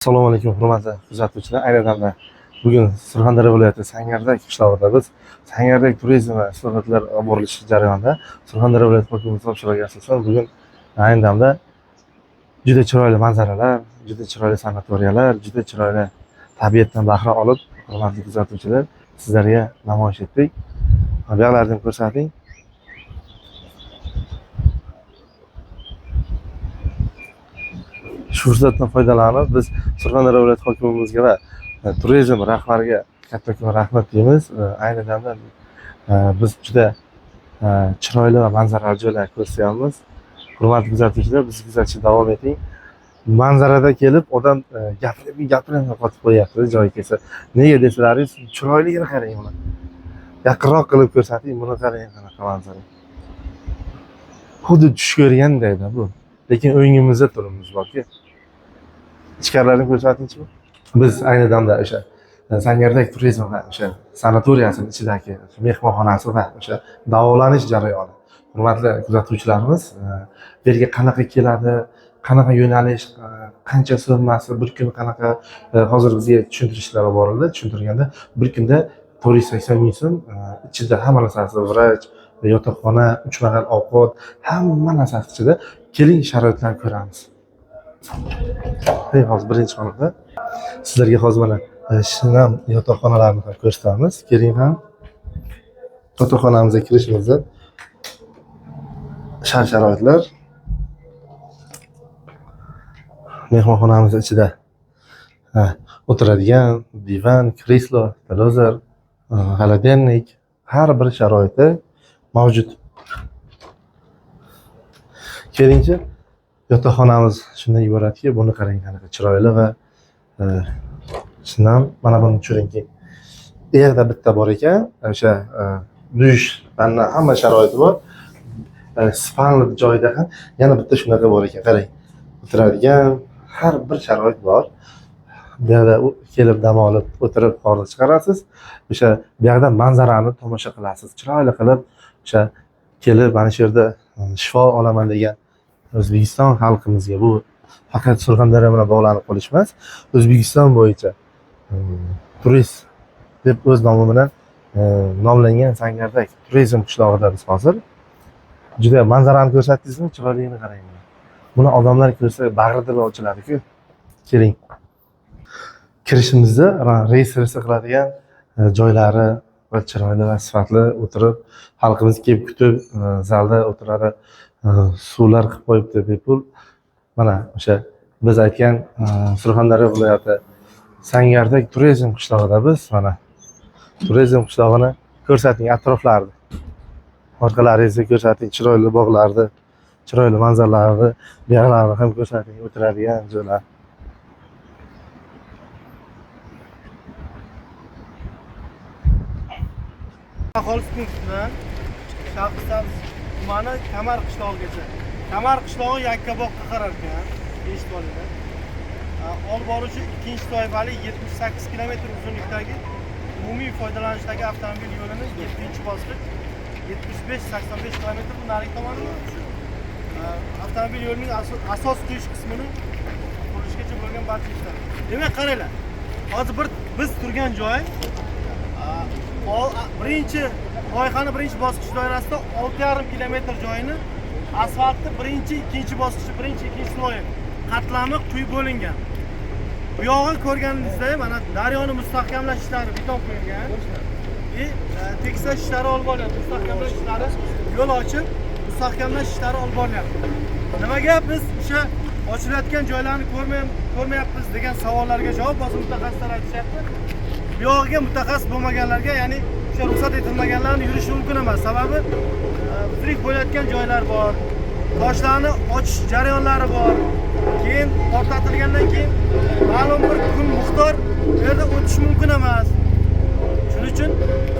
Assalomu alaykum hurmatli kuzatuvchilar. Ayni damda bugun Surxondaryo viloyati Sangardak qishlog'ida biz Sangardak turizm va islohotlar olib borilishi jarayonida Surxondaryo viloyati hokimiyati topshirig'iga asosan bugun ayni damda juda chiroyli manzaralar, juda chiroyli sanatoriyalar, juda chiroyli tabiatdan bahra olib, hurmatli kuzatuvchilar, sizlarga namoyish etdik. Bu yoqlarni ko'rsating. Shu fursatdan foydalanib biz Surxondaryo viloyati hokimimizga va turizm rahbariga kattakon rahmat deymiz. Ayni damda biz juda chiroyli va manzarali joylar ko'rsatyapmiz. Hurmatli kuzatuvchilar, bizni kuzatishda davom eting. Manzarada kelib odam gapiramay qotib qo'yapti joyi kelsa. Nega desalaringiz, chiroyligini qarang buni. Yaqinroq qilib ko'rsating, buni qarang qanaqa manzara. Xuddi tush ko'rgandayda bu. Lekin o'yingimizda turibmiz borki. Ichkarilarni ko'rsatingchi. Biz ayni damda o'sha Sangardak turizm va o'sha sanatoriyasining ichidagi mehmonxonasi va o'sha davolanish jarayoni. Hurmatli kuzatuvchilarimiz, bu yerga qanaqa keladi, qanaqa yo'nalish, qancha summasi, bir kun qanaqa hozir bizga tushuntirishlar olib borildi. Tushuntirganda bir kunda 480 ming so'm, ichida hamma narsasi, vrach, yotoqxona, 3 mahal ovqat, hamma narsasi ichida. Keling, sharoitlarni ko'ramiz. Hozir birinchi xonada sizlarga hozir mana shinam yotoqxonalarni ko'rsatamiz. Keling ham yotoqxonamizga kirishimizda sharoitlar. Mehmonxonamiz ichida o'tiradigan divan, kreslo, televizor, xolodilnik, har bir sharoiti mavjud. Kelingchi, yotoqxonamiz shundan iboratki, buni qarang qanaqa chiroyli va shundan mana buni tushiringki. Bu yerda bitta bor ekan, o'sha dush, vanna hamma sharoiti bor. Spanli joyda ham yana bitta shunaqa bor ekan, qarang. O'tiradigan har bir sharoit bor. Bu yerda kelib dam olib, o'tirib hordiq chiqarasiz. O'sha bu yerda manzarani tomosha qilasiz. Chiroyli qilib o'sha kelib mana shu yerda shifo olaman degan O'zbekiston xalqimizga bu faqat Surxondaryo bilan bog'lanib qolish emas, O'zbekiston bo'yicha turist deb o'z nomi bilan nomlangan Sangardak turizm qishlog'ida biz hozir. Juda manzarani ko'rsatdingizmi? Chiroyligini qarang. Buni odamlar ko'rsa bag'ridir ochiladi-ku. Keling. Kirishimizda reys qiladigan joylari va chiroyli va sifatli o'tirib, xalqimiz kelib kutib, zalda o'tiradi. Suvlar qilib qo'yibdi bepul. Mana o'sha biz aytgan Surxondaryo viloyati Sangardak turizm qishlog'ida biz mana turizm qishlog'ini ko'rsating, atroflarni. Orqalaringizni ko'rsating, chiroyli bog'larni, chiroyli manzaralarni, bu yoqlarni ham ko'rsating, o'tiradigan joylar. Aholisi punktidan Sharqsabz tumani Kamar qishlog'igacha. Kamar qishlog'i Yakkabog'ga qarar ekan, eshitib olinglar. Olib boruvchi ikkinchi toifali 78 kilometr uzunlikdagi umumiy foydalanishdagi avtomobil yo'lini 7-bosqich 75-85 kilometr narigi tomonida avtomobil yo'lining asos quyish qismini qurilishgacha bo'lgan barcha ishlar. Demak, qaranglar. Hozir biz turgan joy birinchi loyihaning birinchi bosqich doirasida 6,5 kilometr joyini asfaltni birinchi, ikkinchi bosqichi, birinchi, ikkinchi sloyi qatlami quyib bo'lingan. Bu yog'i ko'rganingizda mana daryoni mustahkamlash ishlari beton qo'yilgan. Tekislash ishlari olib borilyapti. Mustahkamlash ishlari, yo'l ochib, mustahkamlash ishlari olib borilyapti. Nimaga biz o'sha ochilayotgan joylarni ko'rmayapmiz degan savollarga javob hozir mutaxassislar aytishyapti. Bu yog'iga mutaxassis bo'lmaganlarga, ya'ni o'sha ruxsat etilmaganlarni yurishi mumkin emas. Sababi uzrik bo'layotgan joylar bor. Toshlarni ochish jarayonlari bor. Keyin portlatilgandan keyin ma'lum bir kun miqdor bu yerda o'tish mumkin emas. Shuning uchun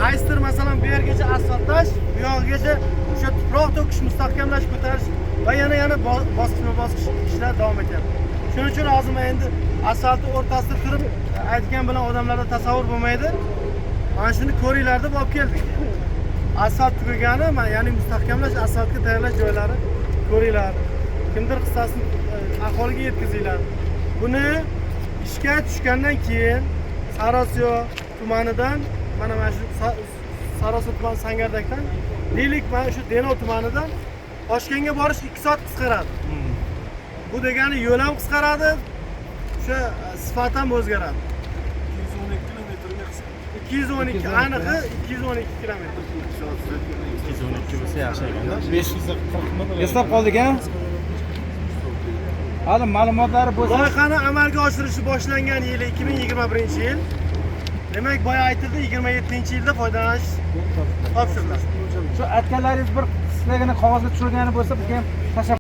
qaysidir masalan bu yergacha asfaltlash, bu yog'igacha o'sha tuproq to'kish, mustahkamlash, ko'tarish va yana bosqichma-bosqich ishlar davom etyapti. Shuning uchun hozir men endi asfaltni o'rtasida turib aytgan bilan odamlarda tasavvur bo'lmaydi. Mana shuni ko'ringlar deb olib keldik. Asfalt tugagani, ya'ni mustahkamlash, asfaltga tayyorlash joylari ko'ringlar. Kimdir qissasini aholiga yetkazinglar. Buni ishga tushgandan keyin Sarosiyo tumanidan mana shu Sarosiyo tumani Sangardakdan deylik mana shu Denov tumanidan Toshkentga borish 2 soat qisqaradi. Bu degani yo'l ham qisqaradi, o'sha sifat ham o'zgaradi. 212 aniqi 212 kilometr. 212 bo'lsa yaxshi ekanda. 540 ming eslab qoldik-a? Hali ma'lumotlari bo'lsa, Loyihani amalga oshirilishi boshlangan yili 2021-yil. Demak, boya aytildi, 27-yilda foydalanish topshiriladi. shu aytganlaringiz bir qismagina qog'ozga tushirgani bo'lsa, bu ham tashabbus.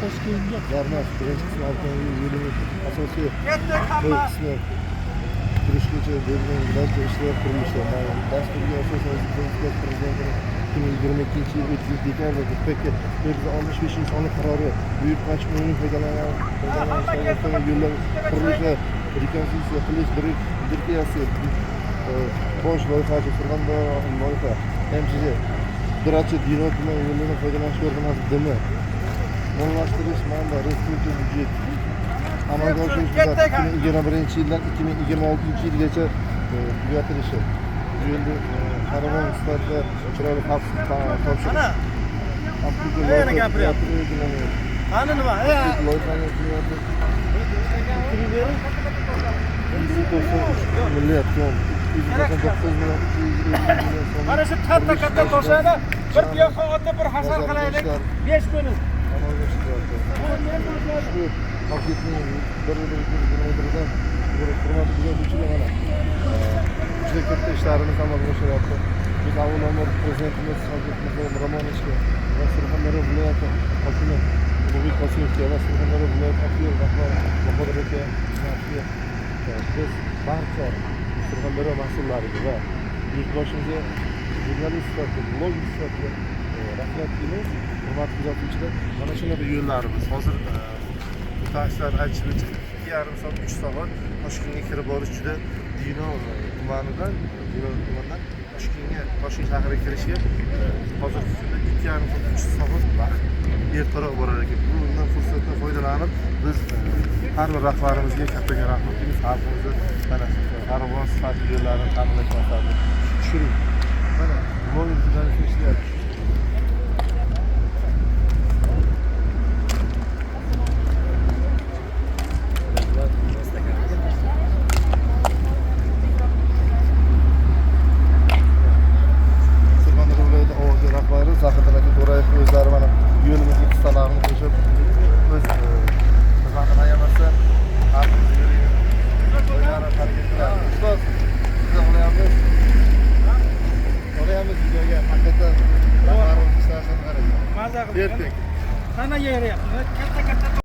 Toshkentga Zarmas birinchi qismi avtomobil yo'lini asosiy qismi kirishgacha bo'lgan barcha ishlar qurilishlar dasturga asosan Prezident Prezidentining 2022 yil 30 dekabrda PK 465 sonli qarori buyurtmachi umumiy foydalanishlar yo'llar qurilishi rekonstruksiya qilish direksiyasi bosh loyihachi Surxondaryo loyiha MCD Dirachi Denov tuman yo'lini foydalanish ko'rgazmasi dimi mollashtirish manba respublika byudjet amalga oshirish 2021 yildan 2026 yilgacha tugatilishi yo'lni qaramon sifatida chiroyli xavfsiz topshirish Yana gapiryapti. Qani nima? loyihani milliard so'm 199 million Mana shu katta toshlarni bir piyoqqa otib bir hasar qilaylik. 5 minut. Shu paketning bir kilometrdan hurmatli kuzatuvchilar mana juda katta ishlarimiz amalga oshiryapti. Biz avvalambor prezidentimiz Shavkat Miromonovga va Surxondaryo viloyati hokimi Ulug'bek Qosimovga va Surxondaryo viloyati hokimi rahbari Bahodir aka biz barcha Surxondaryo mas'ullariga va yurtboshimizga jurnalist sifatida, blogger sifatida rahmat deymiz. Hurmatli kuzatuvchilar, mana shunaqa yo'llarimiz hozir mutaxassislar aytishicha 2,5 soat 3 soat Toshkentga kirib borish juda Denov tumanidan Toshkentga, Toshkent shahriga kirishga hozirgi kunda 2,5 soat 3 soat vaqt ertaroq borar ekan. Bundan fursatdan foydalanib biz har bir rahbarimizga kattaga rahmat deymiz. Xalqimizni mana Qarabog' sifatli yo'llarini ta'minlash maqsadida tushiring. Mana bloger jurnalist ishlayapti. Surxondaryo viloyati OVG rahbari Zahiriddin aka To'rayev o'zlari mana yo'limizga qissalarini qo'shib o'z xizmatini ayamasa xalqimizga o'zlari harakat qiladi. Ustoz, biz olayamiz videoga haqiqatan rahbarimiz ishlarini qarang. Maza qilib. Ertak. Sana yeryapti. Katta